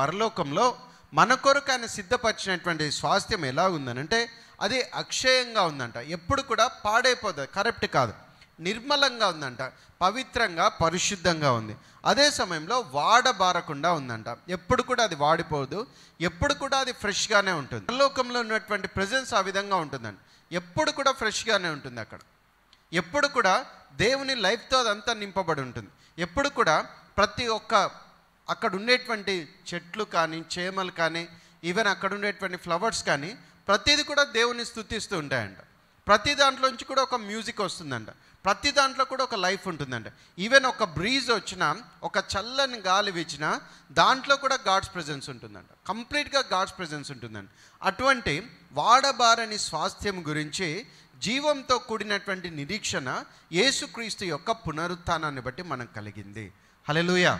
పరలోకంలో మన కొరకు ఆయన సిద్ధపరిచినటువంటి స్వాస్థ్యం ఎలా ఉందనంటే అది అక్షయంగా ఉందంట. ఎప్పుడు కూడా పాడైపోతుంది, కరెక్ట్ కాదు, నిర్మలంగా ఉందంట, పవిత్రంగా పరిశుద్ధంగా ఉంది. అదే సమయంలో వాడబారకుండా ఉందంట. ఎప్పుడు కూడా అది వాడిపోదు, ఎప్పుడు కూడా అది ఫ్రెష్గానే ఉంటుంది. పరలోకంలో ఉన్నటువంటి ప్రెజెన్స్ ఆ విధంగా ఉంటుందండి. ఎప్పుడు కూడా ఫ్రెష్గానే ఉంటుంది. అక్కడ ఎప్పుడు కూడా దేవుని లైఫ్తో అదంతా నింపబడి ఉంటుంది. ఎప్పుడు కూడా ప్రతి ఒక్క అక్కడ ఉండేటువంటి చెట్లు కానీ, చేమలు కానీ, ఈవెన్ అక్కడ ఉండేటువంటి ఫ్లవర్స్ కానీ ప్రతిదీ కూడా దేవుని స్తుతిస్తూ ఉంటాయంట. ప్రతి దాంట్లోంచి కూడా ఒక మ్యూజిక్ వస్తుందంట. ప్రతి దాంట్లో కూడా ఒక లైఫ్ ఉంటుందంట. ఈవెన్ ఒక బ్రీజ్ వచ్చినా, ఒక చల్లని గాలి వీచినా దాంట్లో కూడా గాడ్స్ ప్రెజెన్స్ ఉంటుందంట. కంప్లీట్గా గాడ్స్ ప్రెజెన్స్ ఉంటుందంట. అటువంటి వాడబారని స్వాస్థ్యం గురించి, జీవంతో కూడినటువంటి నిరీక్షణ యేసుక్రీస్తు యొక్క పునరుత్థానాన్ని బట్టి మనకు కలిగింది. హల్లెలూయా.